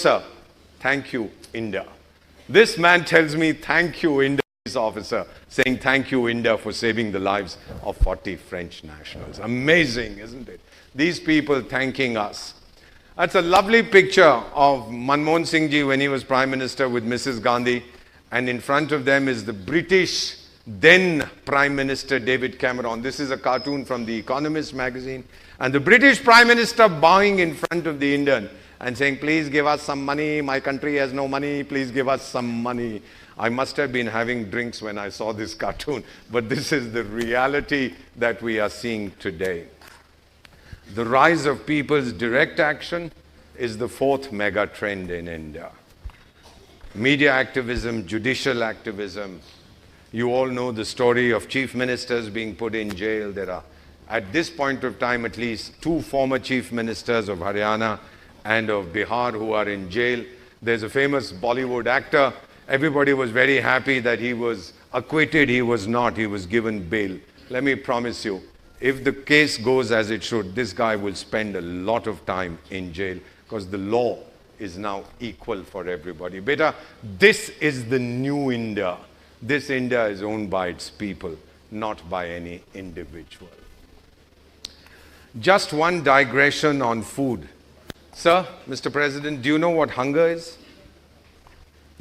sir, thank you, India. This man tells me, thank you, India, police officer, saying thank you, India, for saving the lives of 40 French nationals. Amazing, isn't it? These people thanking us. That's a lovely picture of Manmohan Singh ji when he was Prime Minister with Mrs. Gandhi. And in front of them is the British then Prime Minister David Cameron. This is a cartoon from The Economist magazine. And the British Prime Minister bowing in front of the Indian and saying, please give us some money. My country has no money. Please give us some money. I must have been having drinks when I saw this cartoon. But this is the reality that we are seeing today. The rise of people's direct action is the fourth mega trend in India. Media activism, judicial activism. You all know the story of chief ministers being put in jail. There are, at this point of time, at least 2 former chief ministers of Haryana and of Bihar who are in jail. There's a famous Bollywood actor. Everybody was very happy that he was acquitted. He was not. He was given bail. Let me promise you, if the case goes as it should, this guy will spend a lot of time in jail because the law is now equal for everybody. Beta, this is the new India. This India is owned by its people, not by any individual. Just one digression on food. Sir, Mr. President, do you know what hunger is?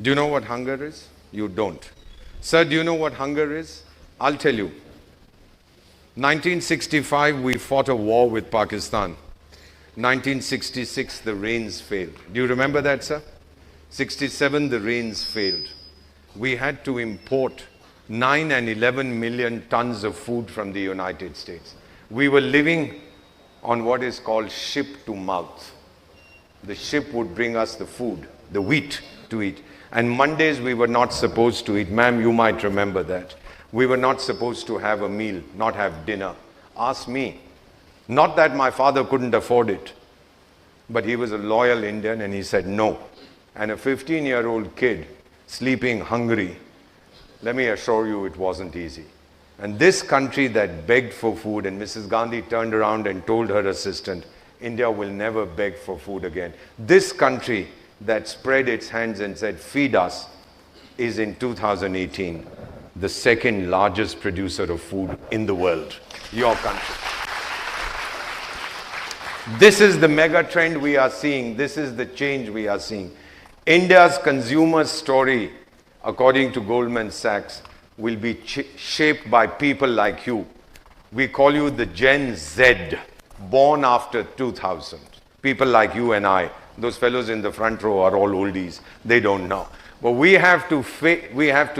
Do you know what hunger is? You don't. Sir, do you know what hunger is? I'll tell you. 1965, we fought a war with Pakistan. 1966, the rains failed. Do you remember that, sir? 67, the rains failed. We had to import 9 and 11 million tons of food from the United States. We were living on what is called ship to mouth. The ship would bring us the food, the wheat to eat. And Mondays we were not supposed to eat. Ma'am, you might remember that. We were not supposed to have a meal, not have dinner. Ask me. Not that my father couldn't afford it, but he was a loyal Indian and he said no. And a 15-year-old kid sleeping hungry, let me assure you it wasn't easy. And this country that begged for food, and Mrs. Gandhi turned around and told her assistant, India will never beg for food again. This country that spread its hands and said, feed us, is in 2018 the second largest producer of food in the world. Your country. This is the mega trend we are seeing. This is the change we are seeing. India's consumer story, according to Goldman Sachs, will be shaped by people like you. We call you the Gen Z, born after 2000. People like you and I. Those fellows in the front row are all oldies. They don't know. But we have to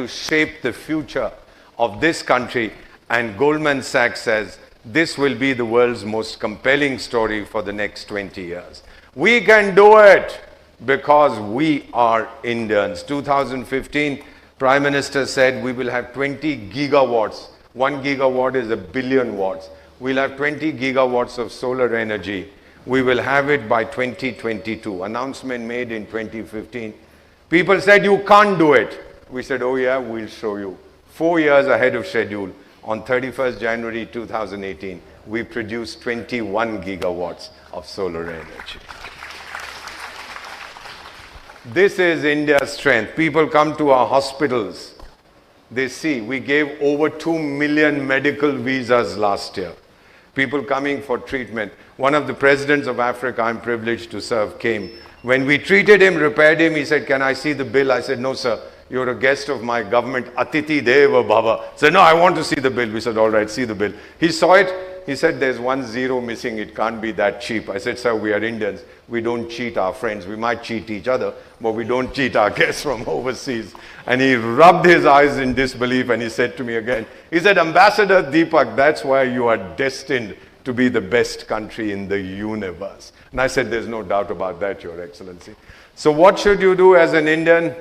shape the future of this country. And Goldman Sachs says, this will be the world's most compelling story for the next 20 years. We can do it because we are Indians. 2015, Prime Minister said we will have 20 gigawatts. 1 gigawatt is a billion watts. We'll have 20 gigawatts of solar energy. We will have it by 2022. Announcement made in 2015. People said, you can't do it. We said, oh yeah, we'll show you. 4 years ahead of schedule. On 31st January 2018, we produced 21 gigawatts of solar energy. This is India's strength. People come to our hospitals. They see, we gave over 2 million medical visas last year. People coming for treatment. One of the presidents of Africa I'm privileged to serve came. When we treated him, repaired him, he said, can I see the bill? I said, no, sir. You're a guest of my government, Atiti Deva Baba. Said, no, I want to see the bill. We said, all right, see the bill. He saw it. He said, there's 1 zero missing. It can't be that cheap. I said, sir, we are Indians. We don't cheat our friends. We might cheat each other, but we don't cheat our guests from overseas. And he rubbed his eyes in disbelief and he said to me again, he said, Ambassador Deepak, that's why you are destined to be the best country in the universe. And I said, there's no doubt about that, Your Excellency. So what should you do as an Indian?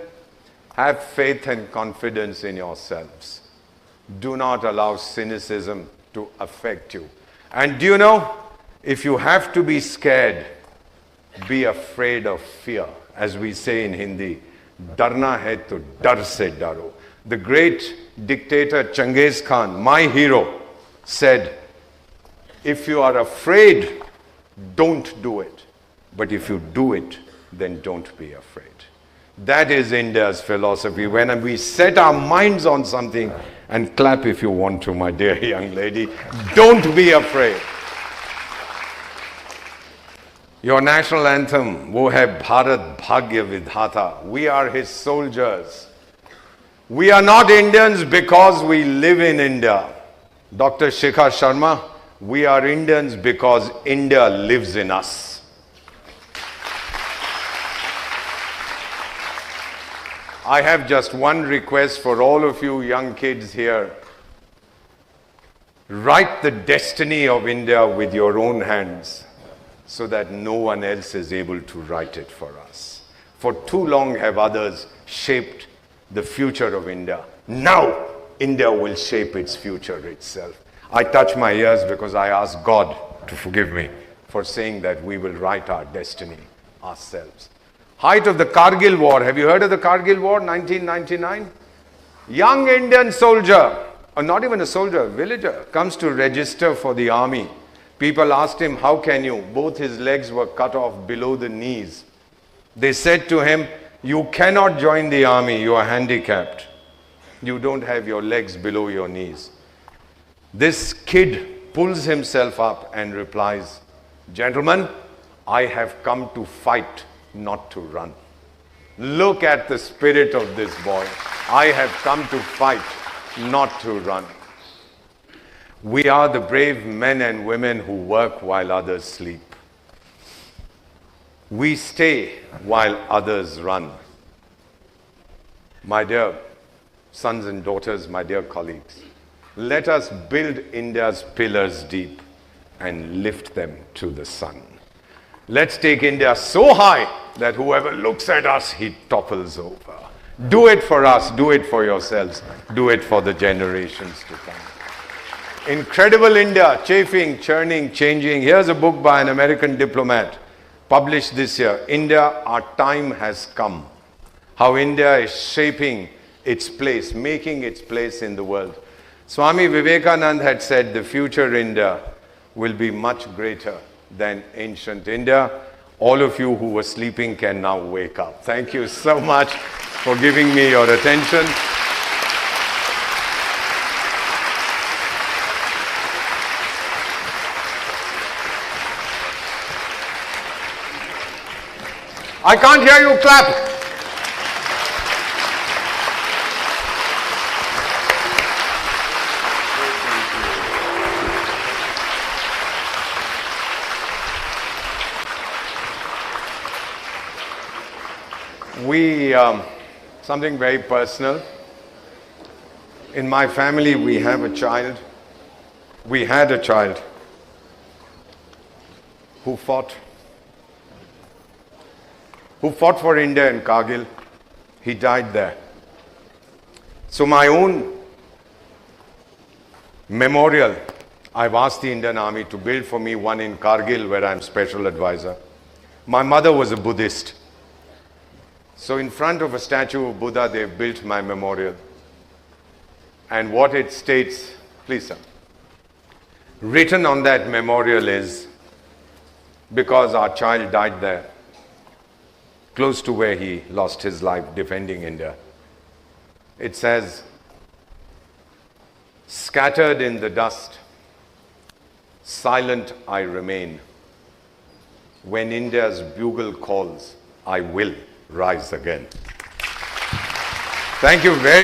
Have faith and confidence in yourselves. Do not allow cynicism to affect you. And do you know, if you have to be scared, be afraid of fear. As we say in Hindi, darna hai to dar se daro. The great dictator Genghis Khan, my hero, said, if you are afraid, don't do it. But if you do it, then don't be afraid. That is India's philosophy. When we set our minds on something, and clap if you want to, my dear young lady, don't be afraid. Your national anthem, Wo hai Bharat Bhagya Vidhata. We are his soldiers. We are not Indians because we live in India. Dr. Shikhar Sharma, we are Indians because India lives in us. I have just one request for all of you young kids here. Write the destiny of India with your own hands, so that no one else is able to write it for us. For too long have others shaped the future of India. Now, India will shape its future itself. I touch my ears because I ask God to forgive me for saying that we will write our destiny ourselves. Height of the Kargil War. Have you heard of the Kargil War, 1999? Young Indian soldier, or not even a soldier, a villager, comes to register for the army. People asked him, how can you? Both his legs were cut off below the knees. They said to him, you cannot join the army, you are handicapped. You don't have your legs below your knees. This kid pulls himself up and replies, gentlemen, I have come to fight, not to run. Look at the spirit of this boy. I have come to fight, not to run. We are the brave men and women who work while others sleep. We stay while others run. My dear sons and daughters, my dear colleagues, let us build India's pillars deep and lift them to the sun. Let's take India so high that whoever looks at us, he topples over. Do it for us, do it for yourselves, do it for the generations to come. Incredible India, chafing, churning, changing. Here's a book by an American diplomat, published this year. India, Our Time Has Come. How India is shaping its place, making its place in the world. Swami Vivekananda had said the future India will be much greater than ancient India. All of you who were sleeping can now wake up. Thank you so much for giving me your attention. I can't hear you clap. Something very personal. In my family, we have a child. We had a child who fought for India in Kargil. He died there. So my own memorial, I've asked the Indian Army to build for me one in Kargil, where I'm special advisor. My mother was a Buddhist. So in front of a statue of Buddha, they've built my memorial. And what it states, please sir, written on that memorial is, because our child died there, close to where he lost his life defending India. It says, scattered in the dust, silent I remain. When India's bugle calls, I will rise again. Thank you very much.